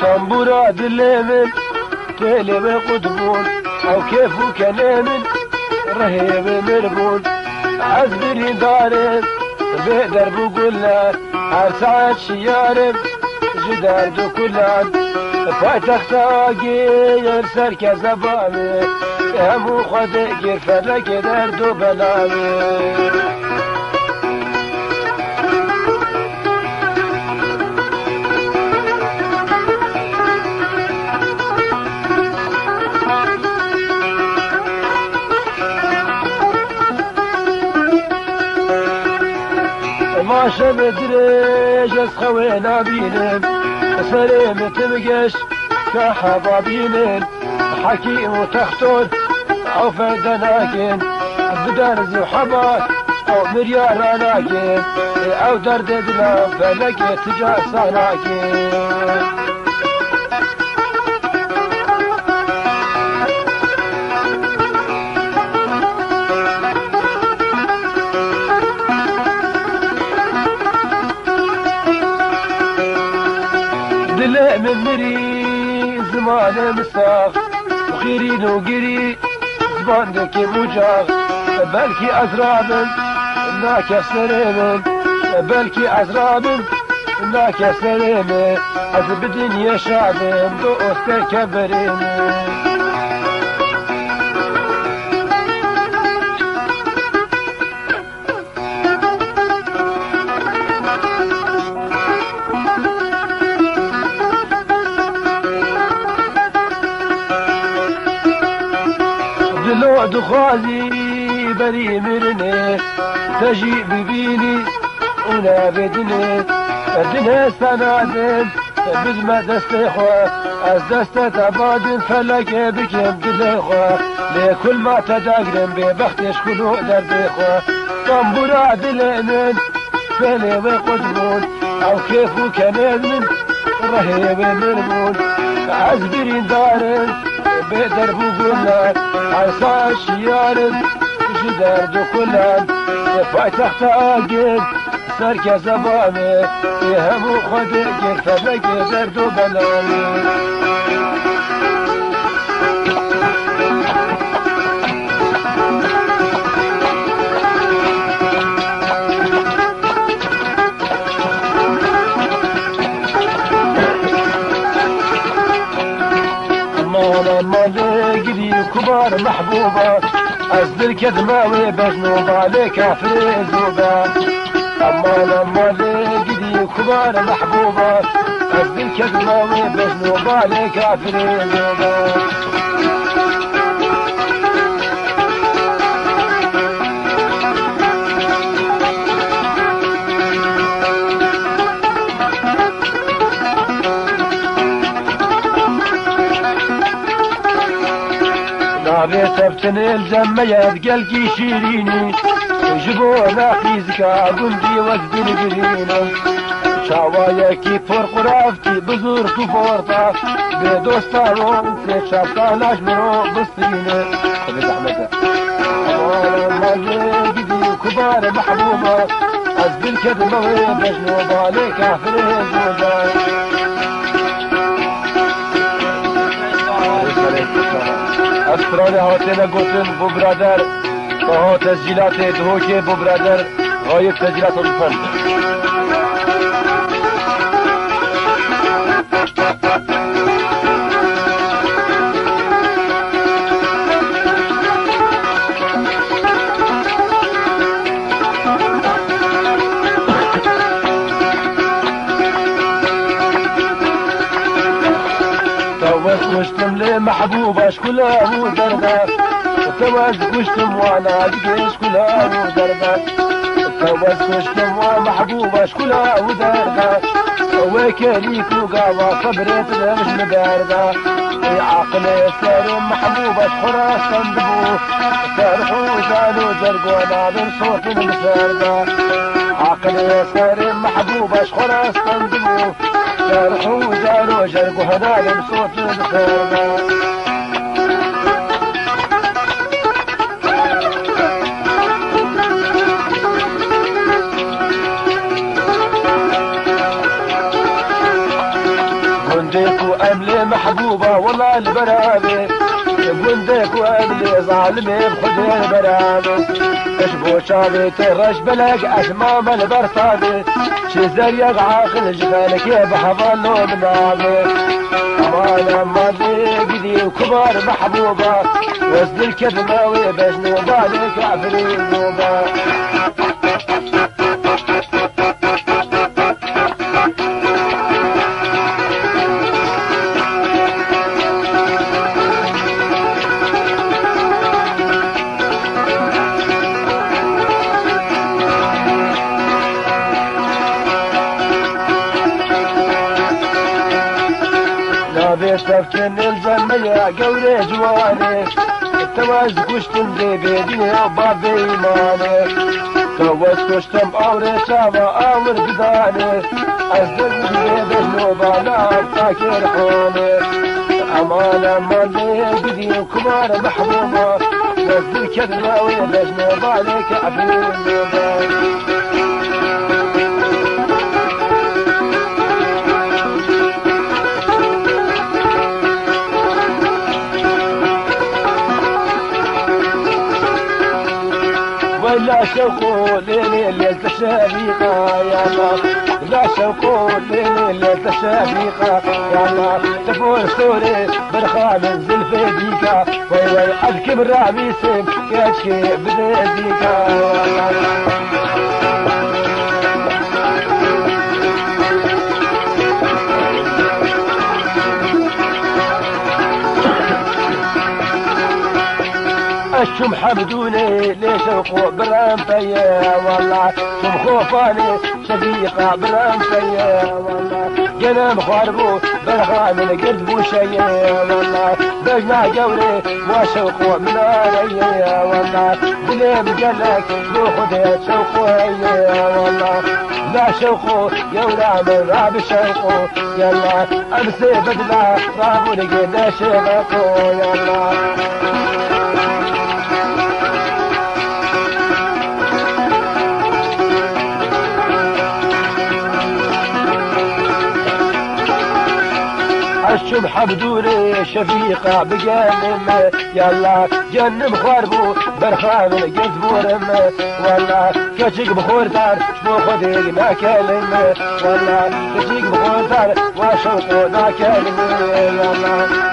طنبورة دلمن تلم قطبون أو كيف كلامن رهيب مربون عزبري دارم بقدر بقولك عرسات شيارم جدار دو كلان پایتخت آگیر سرکز بامه همو خود گیر فرک در دو بلامه ما شب دريج اسخوي نابينم سليم تبقش كحبابين حكيم وتختون او فردناكين بدرز وحبات او مريار اناكين او درد دلام فلقي تجا صناكين من مري زمان مساخ وخيرين وقري زبان دكي مجاغ بلكي أزرابن ناكا سريمن بلكي أزرابن ناكا سريمن أزب الدنيا شعبن دو أستكبرين دخازي بري مرني تجي ببيني ونابدني الدنيا سنادن بدما دستيخوا از دست تبادن فلك بكم دليخوا لكل ما تدقرن ببختش كلو درديخوا طنبورا دلمن فلي وقدمون او كيفو كنزمن رهيب مرمون عزبرين دارن بقدر بقولك عرسان شيارم جدار دو كلان پایتخت آگیر سرکز بامه همو خود گیر فلک در دو بلامه مالي كبار محبوبة أصدر كدماوي بجنوب عليك كافر زوبة أما مالي كبار محبوبة أصدر كدماوي بجنوب عليك كافر زوبة ثبتن الجمية قلقي شيريني جبونا خيزكا قندي وزدن قرينا شاواياكي فرق رافتي بزور كفورتا بدوستانون سيشابتان اجمرو بسطيني بزحمته أمانا قدي كبار محبوبة أزبل كدموي بجنوب عليك كافر زوجان استرالیا هاتینا گوتن بو برادر ها تسجیلات دهوکه بو برادر غایب تسجیلات الفن وشتم لمحبوبة كلها ودربة توز وشتم وانا قديش كلها ودربة توز وشتم ومحبوبة كلها ودربة وكليك وقاوة صبرت مش مداربة في عقلي سار محبوبة حراس صندبو سارحوا زالوا زرقونا من صوت المساربة عقلي سار محبوبة حراس صندبو سارحوا زالوا زرقوا هنا من صوت المساربة بنديك واملي محبوبة والله البرامي بنديك واملي ظالمي بخذ البرامي اشبو شابي ترش بلق اشمام البرطاني شزريق عاقل جبالك بحضنه منامي امانة مالي قدي وكبار محبوبة وزن الكذماوي بس نوبالك عفرين نوبة بيستفكن الجميع قوري جواني التواز كشتم دي بيدي وباب ايماني توز كشتم اوري شابا اور بداني ازدل بيد النوبة لا فاكر حوني امانة مالي قدي وكبار محبوبة نزل كذبة ويلش نوبة عليك عفرين نوبة لا شوقوا ليلي ليلة الشبيقة يا الله لا شوقوا ليلي ليلة الشبيقة يا الله تفور سوري برخا من زلفي ديكا وي وي أذكب الرعبي سيم كاشكي بديكا يا الله الشم حمدوني ليش الخوف برام فيا والله شم خوفاني شفيقة برام فيا والله قلم خاربو برها من قلبو شيا والله بجنا قولي وشوقو من عليا والله بليم قلك لو خذيت شوقو هيا والله لا شوقو يولا من راب شوقو يلا امسي بدلا رابو لقينا شوقو يلا الشم حمدوني شفيقة بجنم يلا جنم خربو برخان قلت بورم والله كشك بخورتار شبو خديق ما كلم والله كشك بخورتار وشوقو ما كلم والله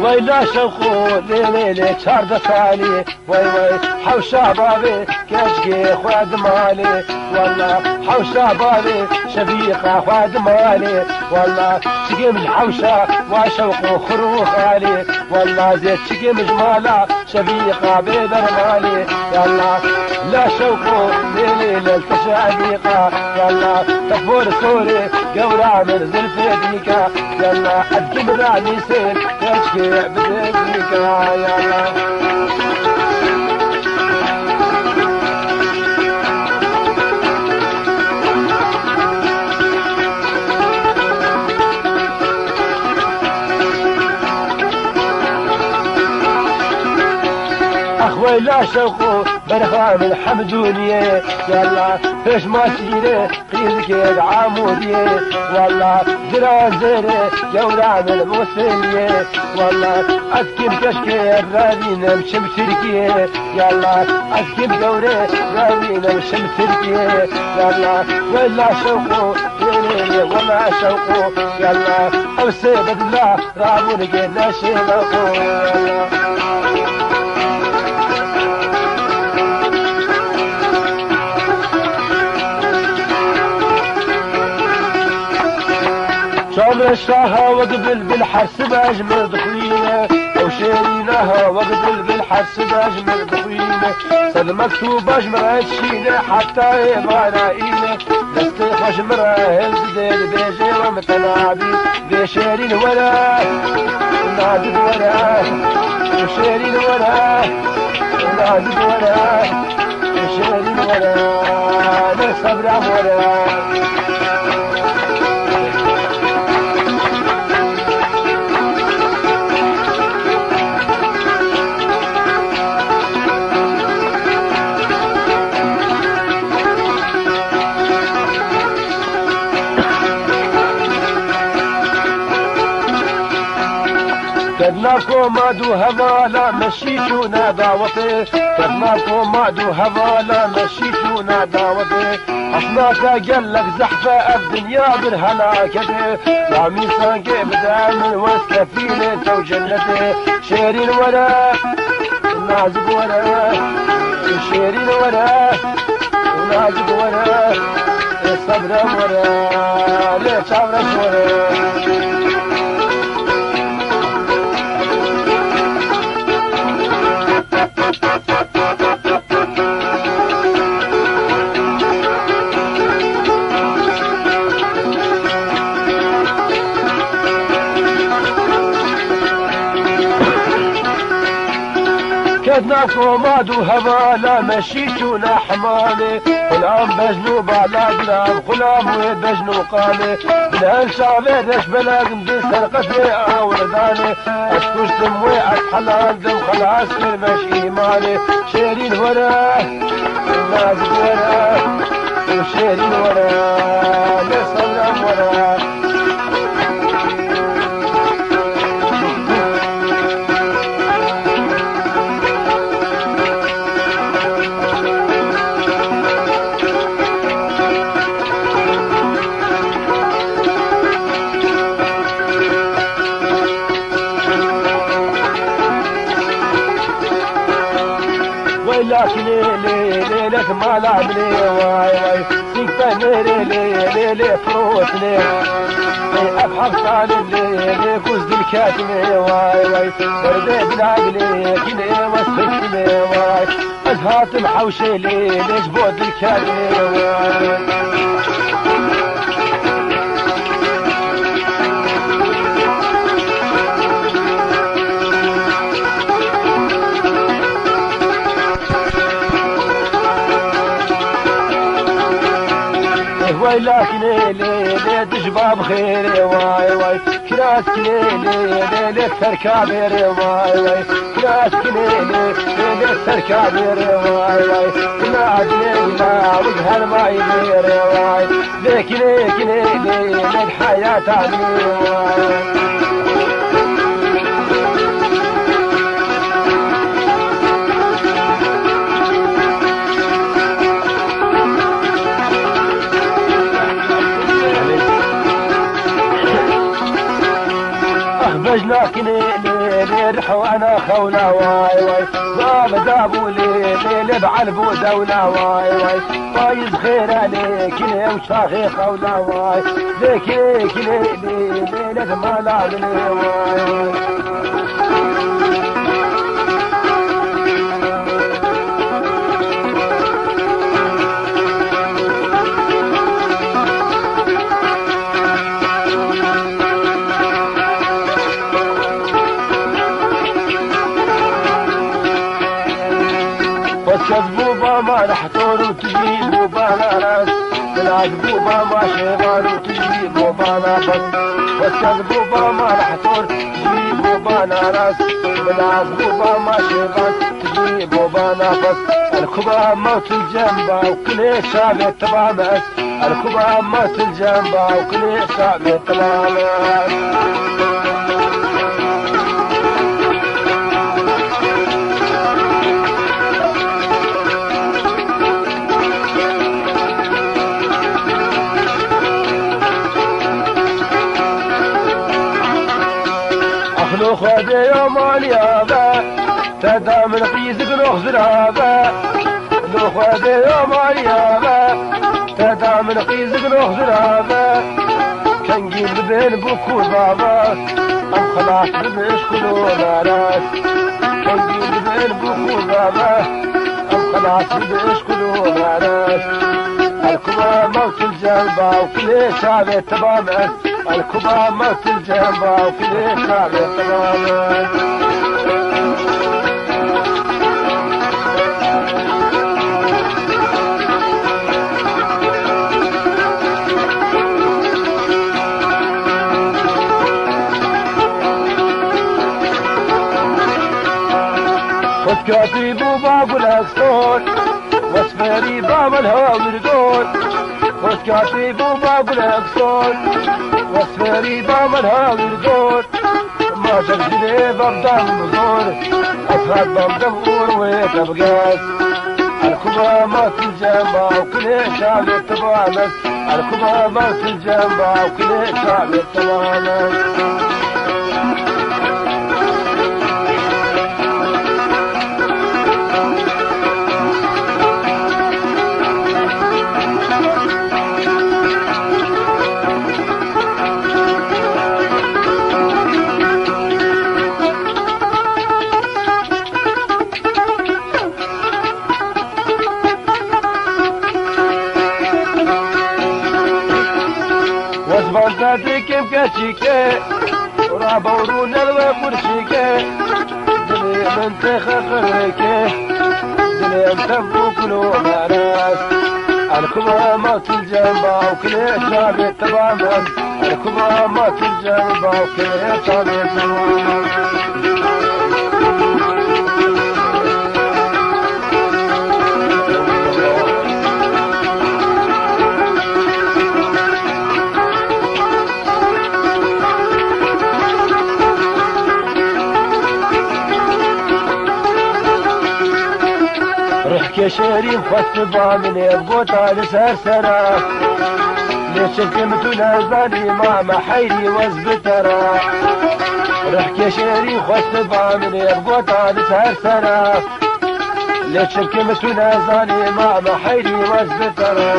ويلا شوقو ليلي شارد صالي وي وي حوشا بابي كشكي خواد مالي والله حوشا بابي شفيقة خواد مالي والله شقمج حوشا وشوقو خروخ علي والله زيت شقمج مالا شفيقة بيبر مالي يلا لا شوقو ليلي للتشابيقة يلا تكبر سوري قورا من زلفي ديكا يلا ادقم راني سير كشكي بديك يلا اخوي لا شوقو برخام الحمدونية يلا فيش ما سيري قيدك عامودية والله زران زيري جوران الموسيلية والله أذكم كشكي رابينا مشم تركية يلا أذكم جوري رابينا مشم تركية يلا ولا شوقو يلي ولا شوقو يلا أوسي بدلا رابو لقينا شيلقو يلا شامل الشاها وقبل بالحرس باجمل دخيلة وشيرينها وقبل بالحرس باجمل دخيلة صد مكتوب اجمر هالشيلة حتى يبارايلة نستيق اجمر هالزديد بيجي ومتنابي بيشيرين ولا نادد ولا وشيرين ولا نازل ولا شيرين ولا نصبر ولا كدناكو مادو هوالا مشيتونا دعوتي كدناكو مادو هوالا مشيتونا دعوتي أصناك قلك زحفة الدنيا بالهلاكتي رامي سانكي بدا من وسكفيني تو جنتي شيرين ولا نازق ولا شيرين ولا نازق ولا الصبر ولا ليش عمرك ولا كدناكو مادو هوالا مشيتونا حمالي غلام بجنوب على غلام غلام وبجنو قالي بالهل شعبي دش بلاغ مدسر قتلي اورداني اشكوش دموي حلال دم خلاص ماشي مالي شيرين ورا نازل ورا وشيرين ورا نصلم ورا لكن ليلك ما لعبني واي واي سيكتا ميري ليلي فروتني ابحث عن الليلي كوز الكاتمي واي واي وردي بالعقلي كني وسختني واي ازهات محوشي ليش بود الكاتمي واي لكن ليلي دجباب خيري واي واي كراس ليلي سركابيري واي واي كراس ليلي سركابيري واي واي كنا عدلينا وجه الماي ميري واي ليلي الحياة عدلي واي بجناك ليلي رحوانا خونا واي واي باب دابو ليلي بعلبو دولة واي واي فايز خير عليك لي وشاخي خونا واي ذيك ليلي ما لعبني واي كذبوبة ما رح تور وتجيبوبة ناس بالعذبوبة ما شغال وتجيبوبة ناس والكذبوبة ما رح تور تجيبوبة ناس بالعذبوبة ما شغال تجيبوبة ناس الكبا موت الجنبة وكل شعب تبع بس الكبا موت الجنبة وكل شعب تبع بس خذ يوم اليابا تدام القيزك نخزر هابا خذ يوم اليابا تدام القيزك نخزر هابا كان جيب بين بوكو بابا ام خلاص بمش كلونا راس كان جيب بين بوكو بابا ام خلاص بمش كلونا راس الكبا موت الجنبة وكل شعب تبامس الكبا موت الجنبة وكل شعب تبامس خد كاتب وباب الاكسون واسفري باب الهاور دول خد كاتب وباب الاكسون واسفري باب الهاور دول ما تجري بابدان بزور أفراد بابدور ويتبقاس الكمامات الجنبة وكل شعب التبامس الكمامات الجنبة وكل شعب التبامس وزبان كيف كاتشيكي ورابورون الوامرشيكي دنيا من تخخركي دنيا متبو كلو ناس الكمامات الجنبة وكل شعب التبامس الكمامات الجنبة وكل شعب التبامس يا شريف خصبا من يبقوت على سرسرة ليش كلمتنا زاني مع محيري وزبترة رحك يا شريف خصبا من يبقوت على سرسرة ليش كلمتنا زاني مع محيري وزبترة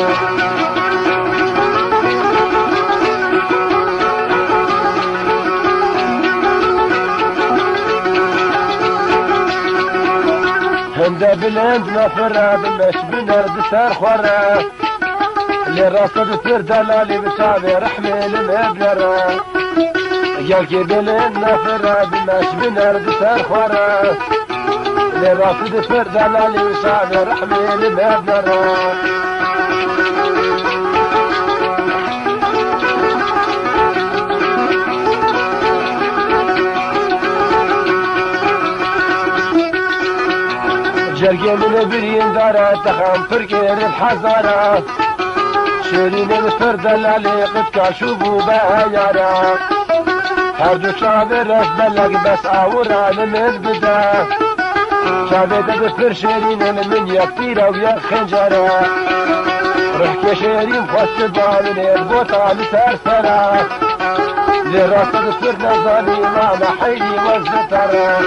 هندا بلند نفرة بمش بنرد سار خورة اللي راسد فرد لالي بشعبي رحمي المبلرة يالكي بلند نفرة بمش بنرد سار خورة اللي راسد فرد لالي بشعبي رحمي المبلرة جرقي من برين دارة تخام فرقير الحزارة شيرين الفرد اللي قد كاشوبو بايارة هردو شعب الرس بلق بس عورة من البدا شعب دفر شيرين من يكتيرة ويا خنجرة رحك يا شيرين خصبا من البوطة لسرسرة لراسة دفر نظالي مع محيلي والزترة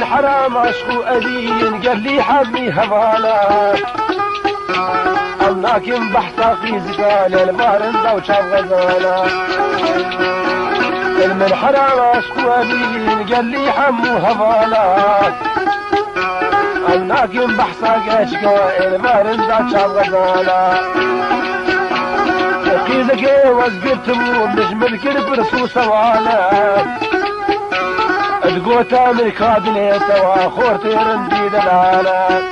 حرام عشقو أذين قال لي حبني هوالا لكن بحثا في زقال البارندا وشاف غزالا من حرام عشقو أذين قال لي حمو هوالا لكن بحثا قاشقا البارندا وشاف غزالا قيزك وزقرتمو نجم الكرب رسو سوالا تقوت امريكا دنيتا واخورتي رندي دلالات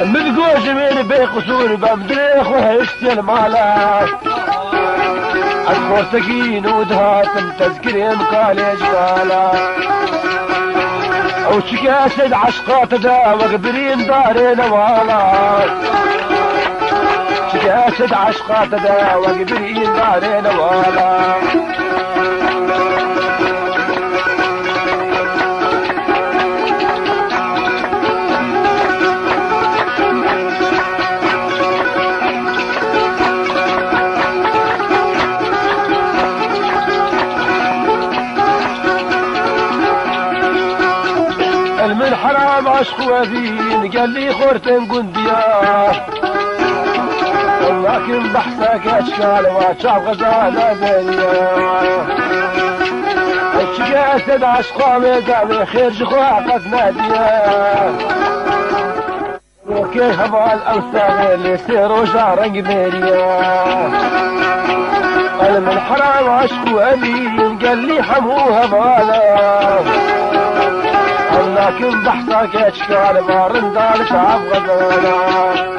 متقوش من بيقصور بمدريخ وهشتي المالات اخورتكين ودهاتم تذكري مقالي جبالات او شكاسد عشقات دا وقبرين داري نوالات شكاسد عشقات دا وقبرين داري نوالات من حرام عشق وفين قال لي خورتن قنديا ولكن بحثك اشكال واتشعب غزالة زينيا الشقا اسد عشقا ميقابي خير جخوا قد ناديا وكي هبال أوساغ اللي سيرو جارنق ميريا قال من حرام عشقو أمين قال لي حموها بالا لكن بحثك اشكال بارن دار تعب غزالا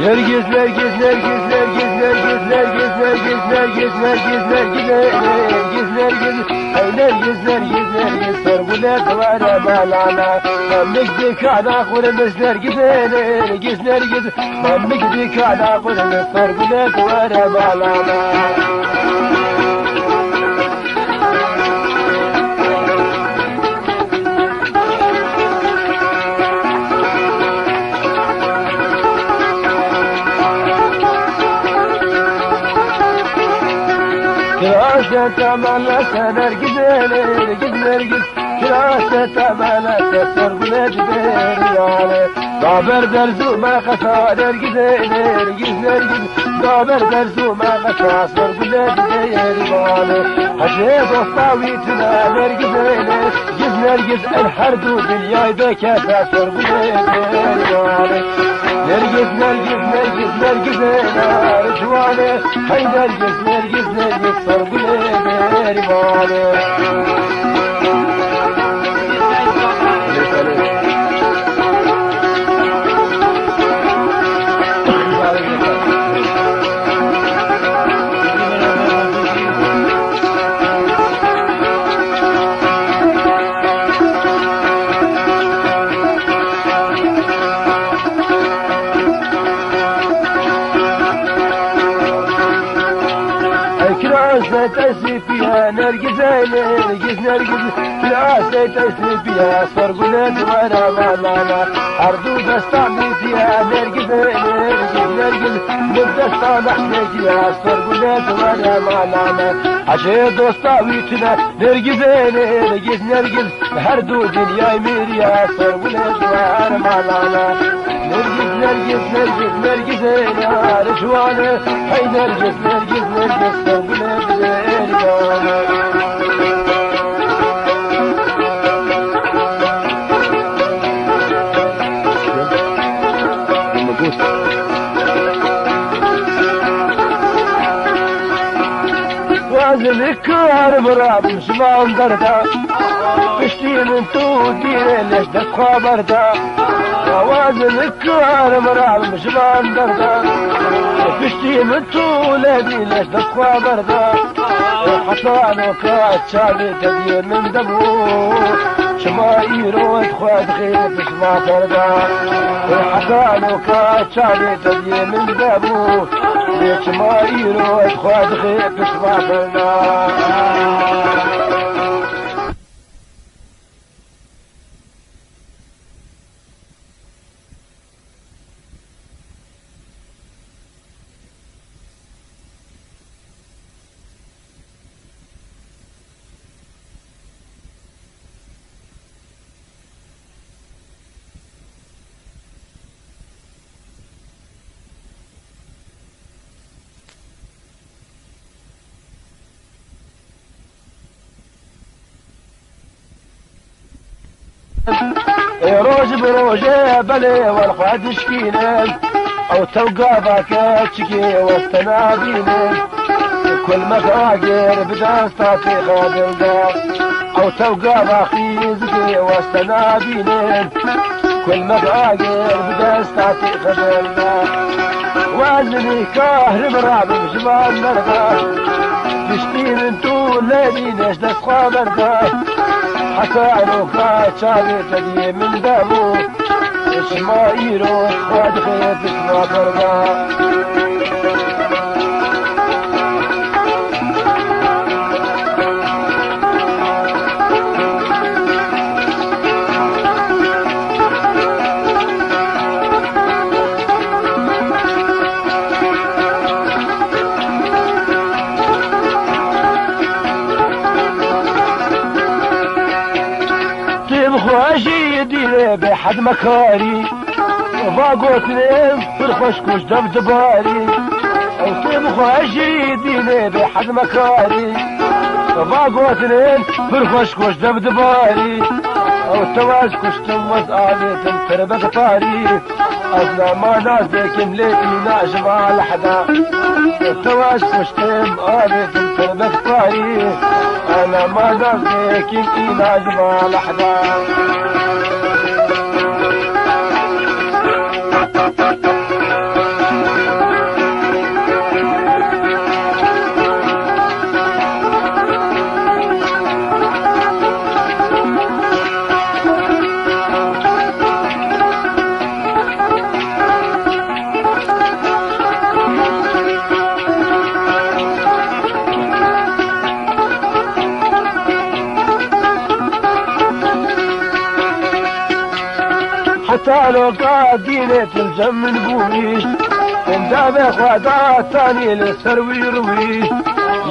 نرجس نرجس نرجس نرجس نرجس نرجس نرجس نرجس نرجس نرجس نرجس نرجس نرجس نرجس فرقنا وانا مالانا ممك على قول مس نرجس نرجس نرجس ممك على قول مس فرقنا وانا مالانا كراسة تملسة نرقد نرقد نرقد كراسة تملسة سرقنا جبير دابر درزو ما قصا نرقد نرقد نرقد دابر درزو ما قصا سرقنا جبير حشيد وصاويتنا نرقد نرقد نرقد الحردو دنياي بكاسة سرقنا جبير نرقد نرقد نرقد نرقد رجواني هاي نرقد نرقد نرقد صرب الرماني كراسة تأسي فيها نرقز نرقز نرقز كراسة تأسي فيها صرقلت وانا مالانا أرضو دستعني فيها نرقز نرقز نرقز دستعني فيها صرقلت وانا مالانا عشان دوستاويتنا نرقز نرقز نرقز هردو دنيا ميريا صرقلت وانا مالانا نرقز نرقز نرقز نرقز يا رجوانه هاي نرقز نرقز نرقز صرقلت وازن الكار مراب مش ما انظرتا بشتي من تودي ليش دفخا بردا وازن الكار مراب مش ما انظرتا بشتي من تولدي ليش دفخا بردا حصانو كات شابي تدير من دمو شمايرو ادخواد خيف شما تردا حصانو كات شابي تدير من دمو شمايرو ادخواد خيف شما تردا روج بروجه بلي والخواد شكينن او توقع باك تشكي واستنابينن كل مقاقر بدا استعطي خادم دا او توقع باخي زكي واستنابينن كل مقاقر بدا استعطي خادم دا وازني كاهرب رعب بجبال مرضى تشتين انتو ليلي ليش دسخوا مرضى حسانو كاتشابي تدي من دمو اسماعيلو خاد خيف اسمع فردا بحد مكاري وفاقوتني فرخش كوش دبدباري وسيب خواجي ديني بحد مكاري وفاقوتني فرخش كوش دبدباري وتواز كوش تموز آلي تنتربك طاري أصلا ما نازك مليتي ناجم على حدا وتواز كوش تم آلي تنتربك طاري أنا ما نازك ناجم على حدا حتى لو قادينة الجم نقومي اندابي خوادات تاني لسر ويروي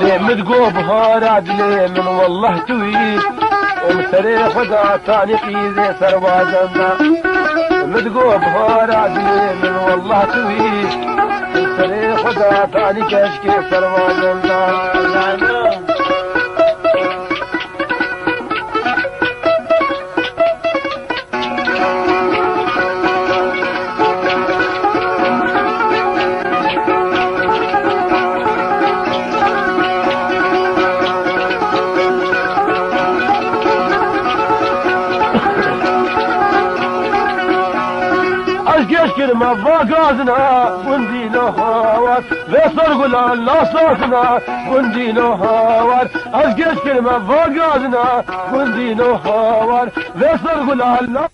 ليه متقوب هاراد ليه من والله توي ومسري خدا تاني قيزي سروازنا متقوب هاراد ليه من والله توي ومسري خدا تاني كشكي سروازنا كلمة فاقازنا وندي له هوار فيصل قول لا صوتنا وندي له هوار أزقش كلمة فاقازنا وندي له هوار فيصل قول لا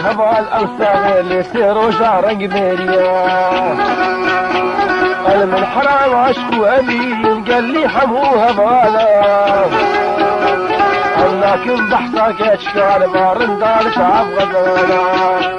هبال أوساغ اللي سيرو جارق بيريا أنا من حرام عشق أمين قال لي حموها بالا لكن بحثك أشكال ما رندال تعب غزالا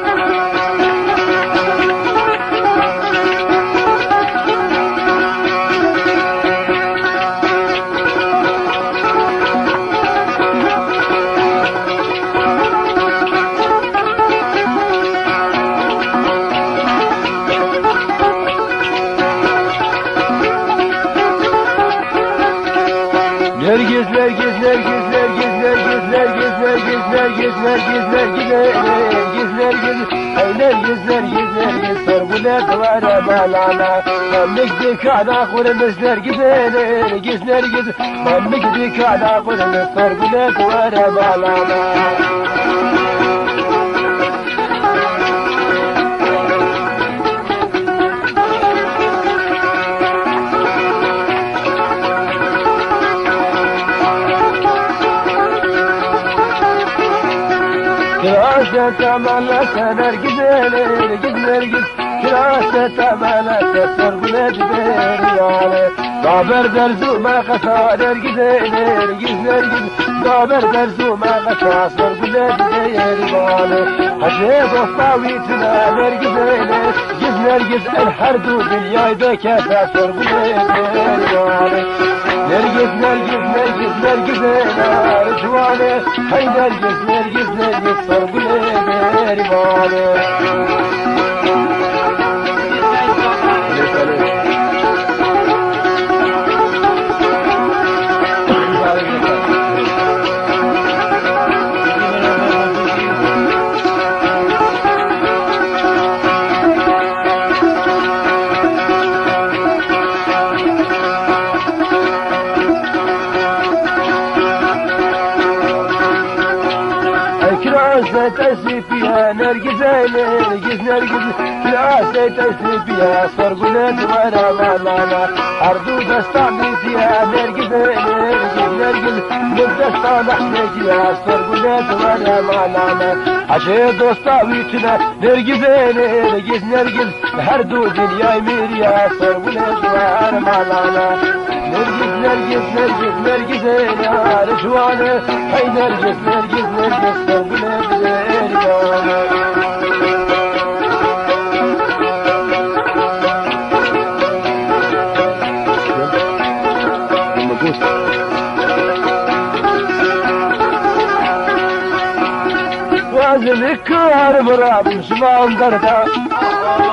نرجس نرجس نرجس نرجس نرجس نرجس نرجس نرجس نرجس نرجس نرجس نرجس نرجس نرجس فرقنا دوارا مالانا ممك ديك على قول نرجس نرجس نرجس ممك ديك على قول فرقنا دوارا مالانا كراسة تملت نرقز نرقز نرقز كراسة تملت سرقنا جبير دابر درزو ما قصا نرقز نرقز نرقز دابر درزو ما قصا سرقنا جبير حشيد وصاويتنا نرقز نرقز نرقز الحردو بالياي بكاسا سرقنا جبير نرقز نرقز نرقز نرقز نار جوانه هاي نرقز نرقز نرقز صرقنا بيرمانه تأسي فيها نرقز نرقز نرقز كراسة تأسي فيها صرقنا وانا مالانا أرضو دستعني فيها نرقز نرقز نرقز مدستان احتاجيها صرقنا وانا مالانا عشان دوستاويتنا نرقز نرقز نرقز هردو دنيا ميريا صرقنا وانا مالانا نرقز نرقز نرقز نرقز نار جوانا هاي نرقز نرقز نرقز صرقنا وازن الكار مراب مسمان دردا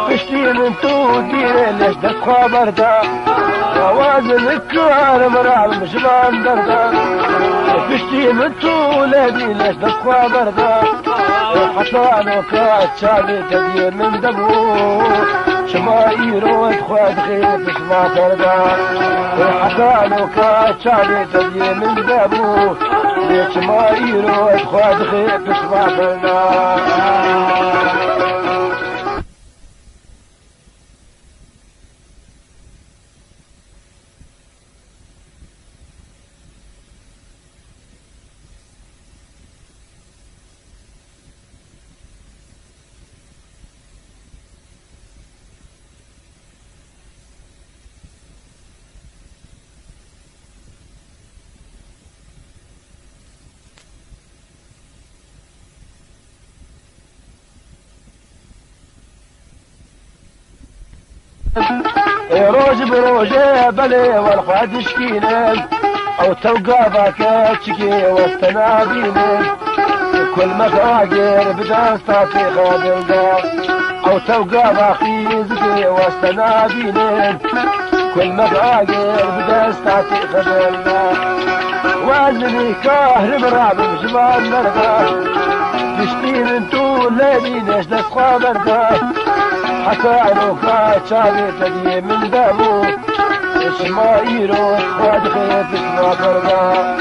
بشتي من تودي ليش دفخا بردا وازن الكار مراب مسمان دردا بشتي من تولدي ليش دفخا بردا حصانو كات شابي تدير من دمو شمايرو تخواد خيط اسمع تردا حصانو كات شابي تدير من دمو شمايرو تخواد خيط اسمع تردا روج بروجه بلي والخواد شكينن او توقع باكات شكي واستنابينن كل ما تاجر بدان ستاتي خادم دا او توقع باخي زكي واستنابينن كل ما تاجر بدان ستاتي خادم دا وزني كاهر مراب بجبال مردا تشتين انتو ليلي ليش نسخة مردا حكانو كاتشابي تدي من دمو اسماعيلو خاد خيط اسمع فردا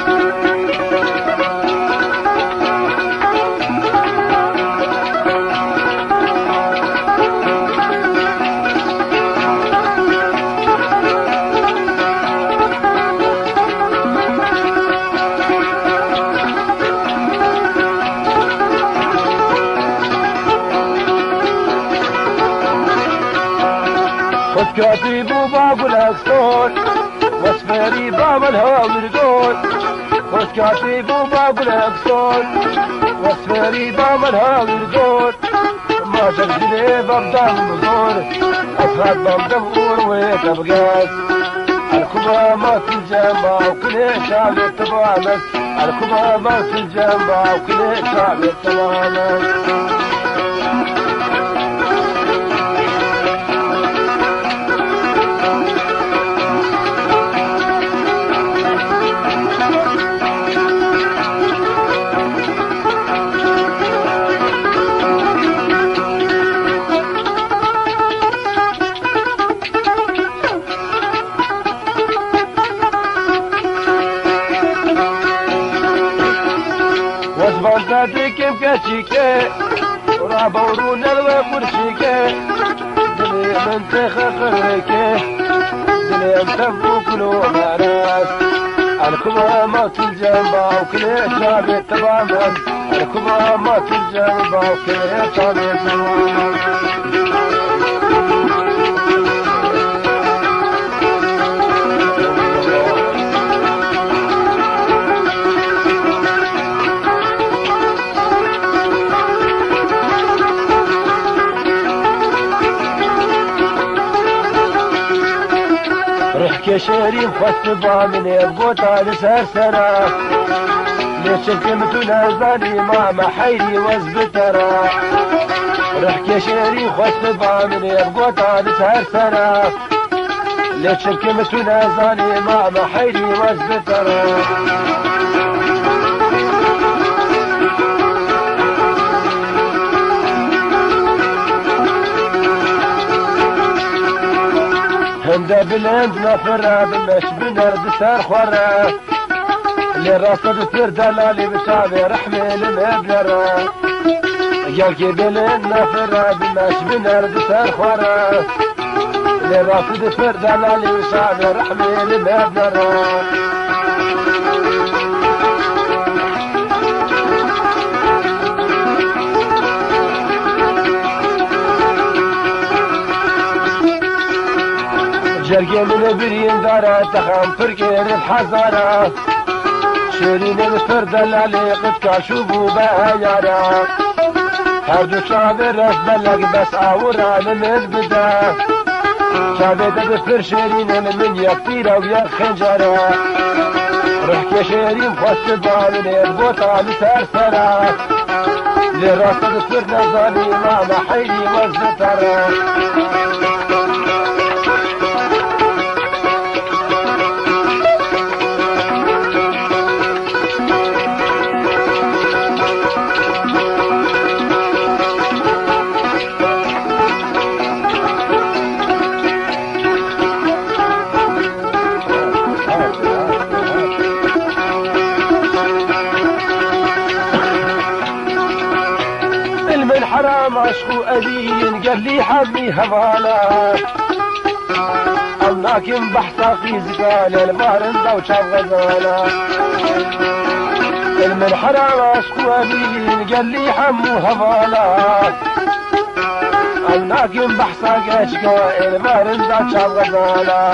كاتب وباب الاكسون واسفاري باب الهامر دول كاتب وباب الاكسون واسفاري باب الهامر دول ما تجري بابدا المزور اصحاب بابدا بور ويتبقاس الكبا ما تنجمع وكل شعب يتبعمس الكبا ما تنجمع وكل شعب يتبعمس كيف كاتشيكي ورابورون الوامرشيكي دنيا من تخخريكي دنيا متفو كلو ناس الكبا ما تنجمع وكل شعب يتبعمس الكبرى ما تجربه وكيف طريقه رحك يا شريف خص بامن يبقوت على سرسرة ليش كلمتنا ظالمة ما حيري وزبترة رحك يا شريف خص بامن يبقوت على سرسرة ليش كلمتنا ظالمة ما حيري وزبترة هندا بلند نفرة بمش بنرد سار خورة اللي رصد سير دلالي بشعبي رحمي المبلرة يالكي بلند نفرة بمش بنرد سار خورة اللي رصد سير دلالي بشعبي رحمي المبلرة جرقي من برين دارة تخام فرقير الحزارة شيرين الفرد اللي قد كاشوفو بهايارة هردو شعب الرس بلق بس عورة من البدا شعبي تدفر شيرين من يكتيرة ويا خنجرة رحك يا شيرين خص بالين البوطة لسرسرة لراس تدفر نظالي ما محيلي وزترة حرام عشقو ألين قال لي حبي هوالا لكن بحثا في زقال البارندا وشاف غزالا من حرام عشقو ألين قال لي حمو هوالا لكن بحثا قاشقا البارندا وشاف غزالا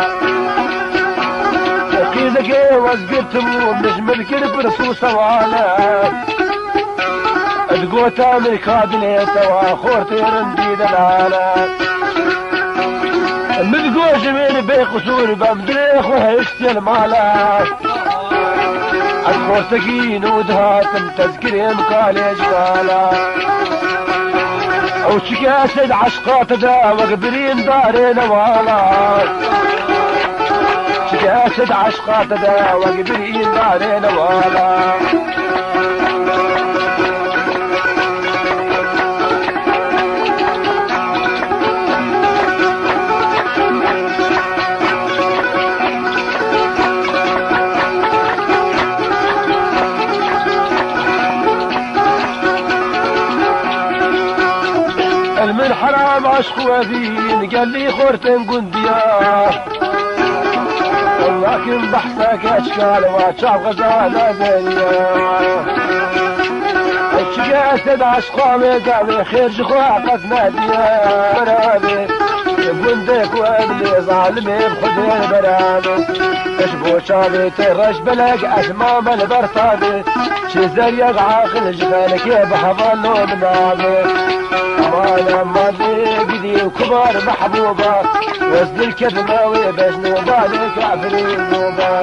قيدك وزقرتمو بنجم الكرب رسو سوالا تقوتا من كابلي سوا خورتي رندي دلالا مدقوش من بيقصور بمدريخ وهشتي المالا الخورتقين ودهاتم تذكرين كالي جبالا او شكاسد عشقات دا وقبرين دارين والا شكاسد عشقات دا وقبرين دارين والا من حرام عشق وذين قال لي خورتن قنديا ولكن بحثك اشكال واتشاف غزالة زينيا اشقاسد عشقامي قال لي خير جخوع قد ناديا برابي قندك وابلي ظالمي بخدين برابي اشبو شابي ترش بلق اسمام البرصابي شزريق عاقل جبالك بحضلو منابي وانا ماضي قدي وكبار محبوبة وزن الكذبة وبجنوبة لك عفرين نوبة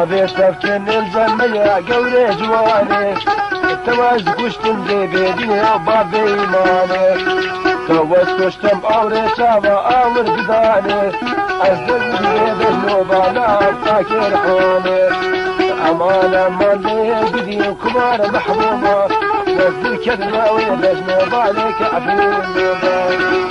بيستفتن الزمية قولي جواني التواز كشتم زي بيديني وباب ايماني توز كشتم اوري شابا اور بداني ازدل زي بجنوبة لا فاكر حوني امانة مالي قدي وكبار محبوبة نزل كذبة وبجنوبة لك عفين نوبة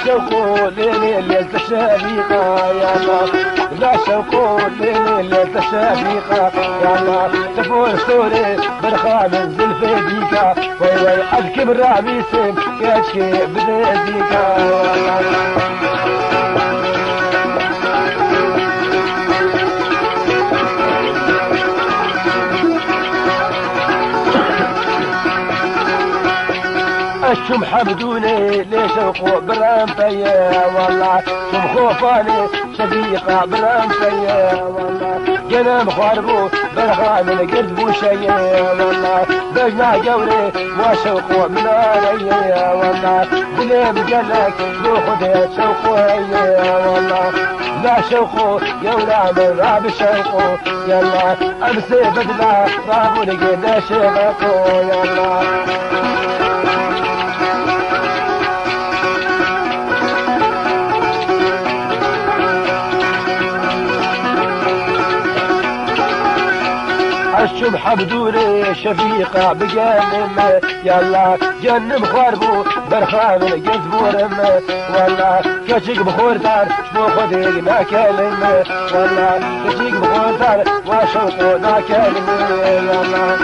شوقو ليل تشابيقة يا الله لا شوقو ليل تشابيقة يا الله تفور سوري برخا من زلفي ديكا وي الكبر عبيسم يشكي بديكا يا الله الشم حمدوني ليش الخوف برام فيا والله شم خوفاني شفيقة برام فيا والله جنام خاربو برغام القرد بوشيا والله بجنا جوري وشوقو من عليا والله دليم قالك لو خذيت شوقو هيا والله لا شوقو يولا من راب شوقو يلا امسي بدلا رابو لقينا شوقو يلا الشم حمدوني شفيقة بجنم يلا جنم خاربو برخان القلب ورم والله كشك بخورتار شبو خديق ما كلم والله كشك بخورتار وشوقو ما كلم والله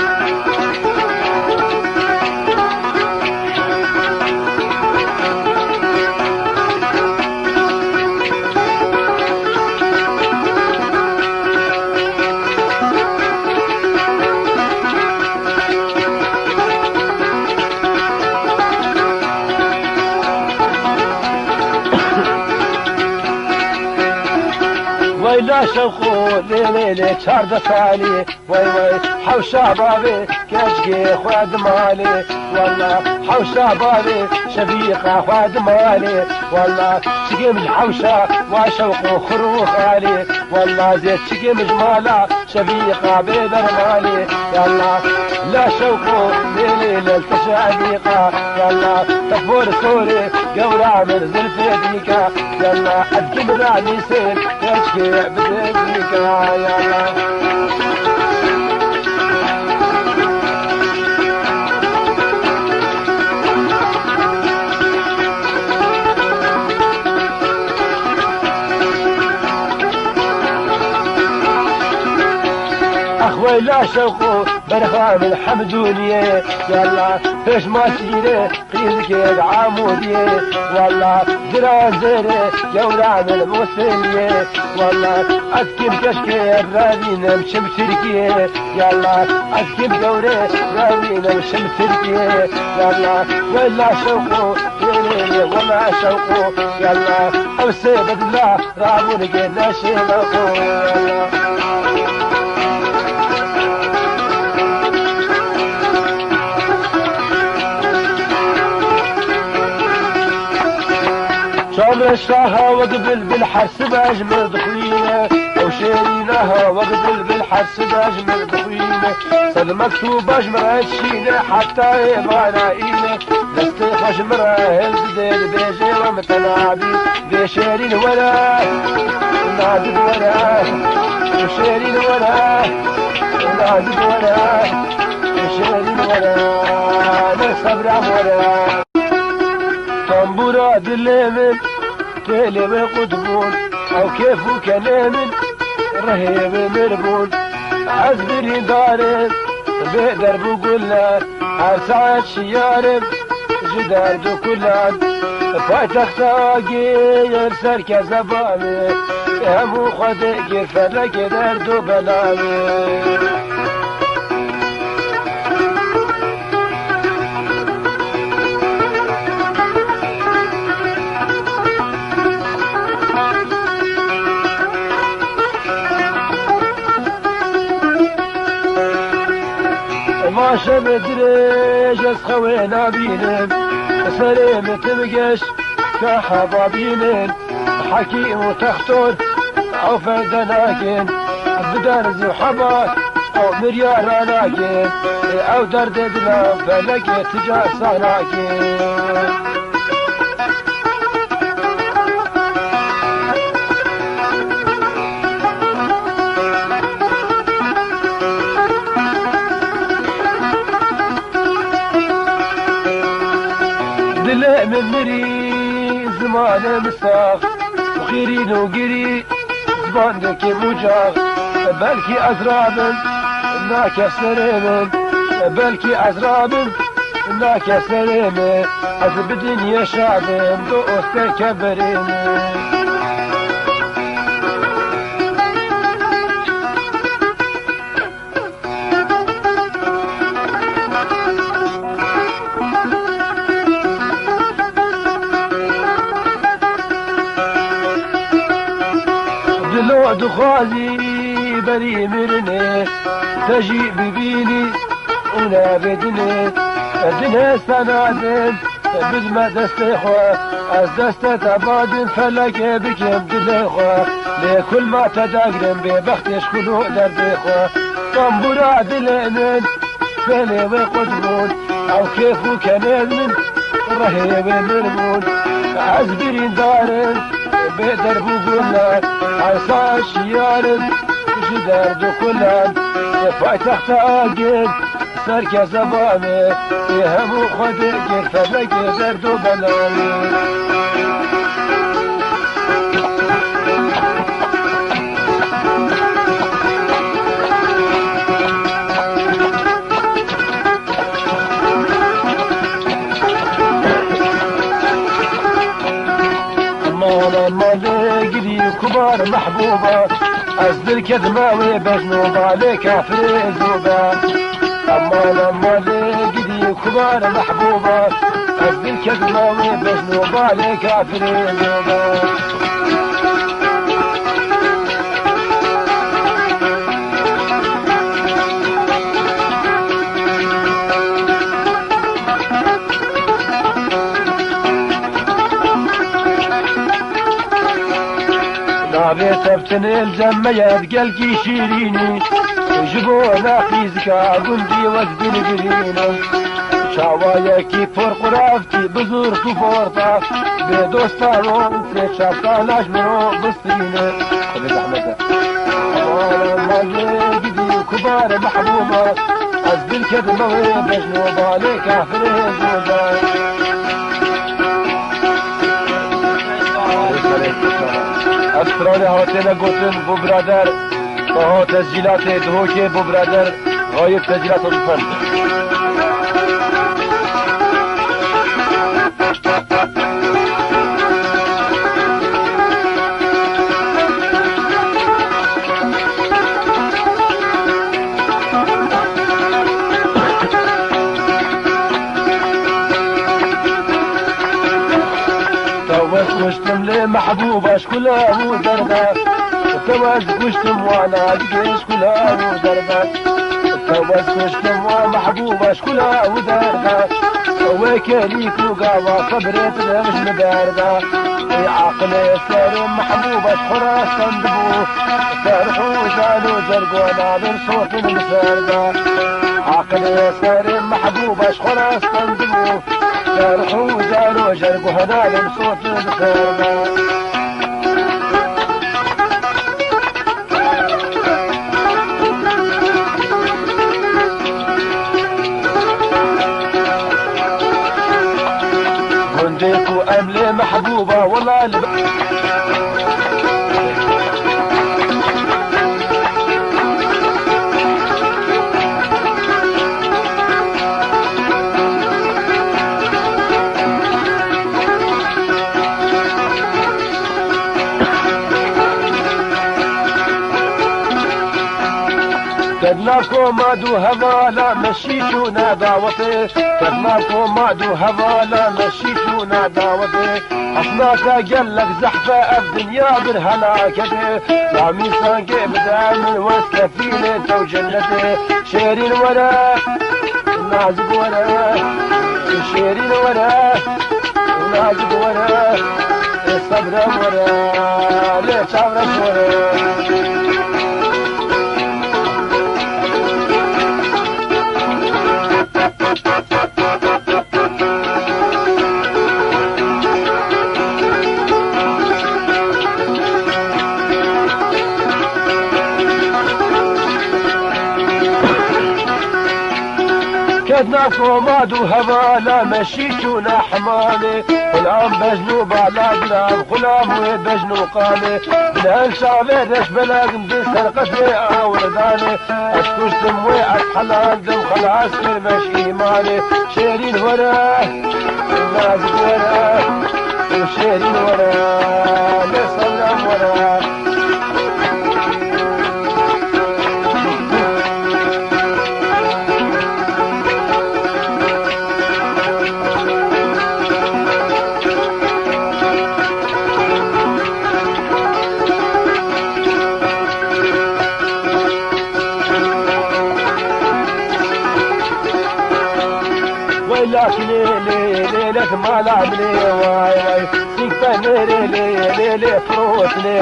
لا شوقو ليلي شارد ثاني وي حوشا بابي كشكي خواد مالي والله حوشا بابي شفيقة خواد مالي والله شقم الحوشا وشوقو خروخ علي والله زيت شقم جمالا شفيقة بيدر مالي يلا لا شوقو ليلي التشابيقة يلا تفور سوري قورا من زلفي ديكا يلا الجبر راني سيل كشكي بديك يا الله اخوي لا شوقو برخام الحمدونية يلا فيش ما سيري قيلك عامودية والله درازيري يوران الموسيلية والله أسكب كشكي رابين مشم تركية يلا أسكب دوري رابين مشم تركية يلا ولا شوقو يلي ولا شوقو يلا أمسي بدلا رابون قينا شيلقو يلا شامل الشاها وقبل بالحرس باجمل دخوينه وشيرينها وقبل بالحرس باجمل دخوينه صد مكتوب اجمر هالشينه حتى يبانا اينه دستي خشمر هالزديد بيجي ومتنابي بيشيرين ولا نادد ولا وشيرين ولا نادد ولا وشيرين ولا نصبر ولا طنبورة دلمن تلم قطبون او كيفو كلامن رهيب مربون عزبري دارب بقدر بقولك عسعد شيارب جدار دو كلان فاتك ساقي يرسل كزبامي همو خدق فرق دردو بلامي ما شبدريش اسخوينا بينم سليم تبقش كحبابينن حكيم وتختون او فردناكن بدرز وحبات او مريار اناكن او درد دلام فلقي تجا صناكن من مريز زمان مساخ وخيرين وقري زبان كي مجاغ بلكي أزرابن ناكف سريمن بلكي أزرابن ناكف سريمن أزب الدنيا شعبن دو أستكبرين دلوع دخازي بري مرني تجي ببيني ولا بدني دنيا سنادن بدما دستيخوا از دست تبادن فلك بكم دليخوا لكل ما تدقرن ببختش كلو درديخوا طنبورا دلنن فلي وقدمون او كيفو كنن رهيب مرمون عزبرين دارن بدر بقولنا عصا شيارن جدار دو كلان فاي تحت اجل سركز بامي يهمو خدق فبق دردو بلاني مالي كبار محبوبة أصدر كذماوي بجنوب عليك كافر زوبة أما مالي كبار محبوبة أصدر كذماوي بجنوب عليك كافر زوبة تبتن الجمية قلقي شيريني جبونا خيزكا قندي وزدن قريني شاواياكي فرق رافتي بزور كفورتا بدوستانو تشافتا لاجمرو بستريني خبز أحمد مالي قدي كبار محبوبة أزدن كدموي بجنوب عليك كافر زوجا استرالیا هاتینا گوتن بو برادر با تسجیلات دهوکه بو برادر غایب تسجیلات لطفاً وشتم لمحبوبة شكلها ودربة توز وشتم وانا قديش كلها ودربة توز وشتم ومحبوبة شكلها ودربة وكليك وقاوة صبرت مش مداربة في عقلي سار محبوبة شخراس صندبو فرحوا زالوا زرقونا من صوت المساربة عقلي سار محبوبة شخراس صندبو فرحوا زالوا جرقوا هنا من صوت المساربة كنتك وأملي محبوبة والله كدناكو مادو هوالا مشيتونا دعوتي كدناكو مادو هوالا مشيتونا دعوتي أصناك قلك زحفة الدنيا بالهلاكتي نعمي سانكي بدعمل واسكفيني انت وجنتي شيرين ورا نازق ورا شيرين ورا نازق ورا الصبر ورا ليش عمرك ورا شدناكم مادو هوالا مشيتونا حمامي غلام بجنو بالا غلام غلام وبجنو قامي بلان شعبيرش بلاغم دي سرقتني اورداني اشكشتم واسحلان دم خلاص مش ايماني شيرين وراه الناس وراه وشيرين وراه نسلم وراه لكن ليلة ما لعبني واي واي سيكتا ميري ليلة فروتني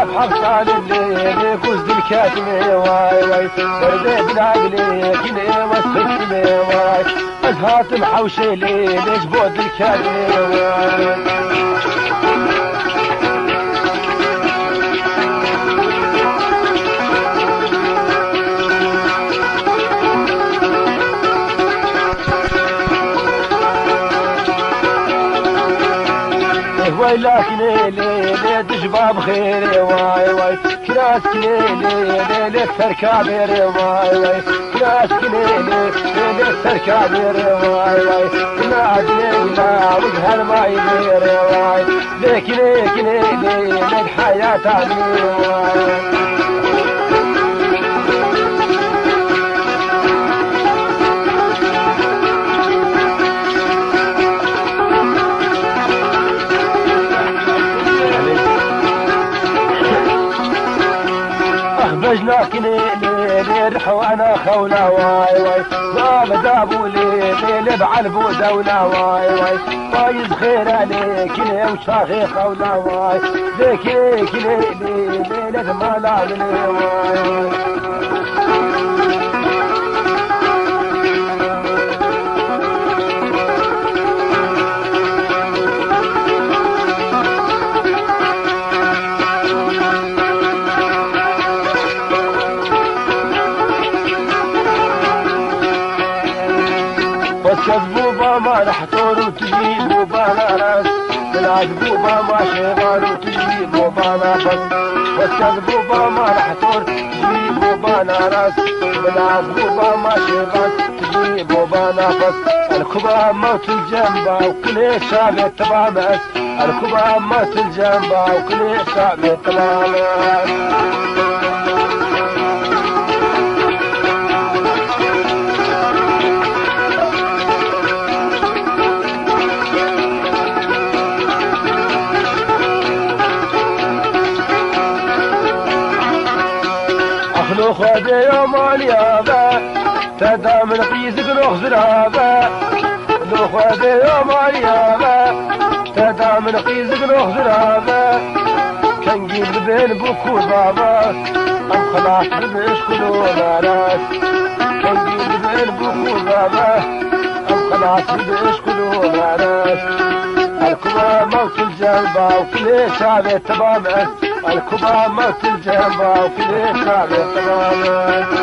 أبحر صالي ليلة كوز الكاتمي واي واي بردي بلعقلي كني وسختني واي أزهات محوشي ليلة جبود الكاتمي واي لكن ليلة جباب خيري واي واي كراس ليلة سركابيري واي واي كراس ليلة سركابيري واي واي ناد ليلة وجهر ما يديري واي لكن ليلة حياة عمي واي بجناك ليل وانا خولا واي واي باب دابو ليل بعلبو دولة واي واي طايز خير عليك لي وشاخي خولا واي ذيك ليل ما لعبني واي بوبا ما رح تور وتجي بوبا راس بلاد بوبا ما شغال وتجي بوبا نفس وسد بوبا ما رح تور تجي بوبا راس بلاد بوبا ما شغال تجي بوبا نفس الكبا موت الجنبة وكل شعب تبامس الكبا موت الجنبة وكل شعب تبامس لو خذ يوم اليابا تدام القيزك لو زرابا لو خذ يوم اليابا تدام القيزك لو زرابا كان جيب بين بوكو بابا ام خلاص بمشكلو راس كان جيب بين بوكو بابا ام خلاص بمشكلو راس الكبا موت الجنبة وكل شعب تبامس الكبا موت الجنبة وكل شعب تبامس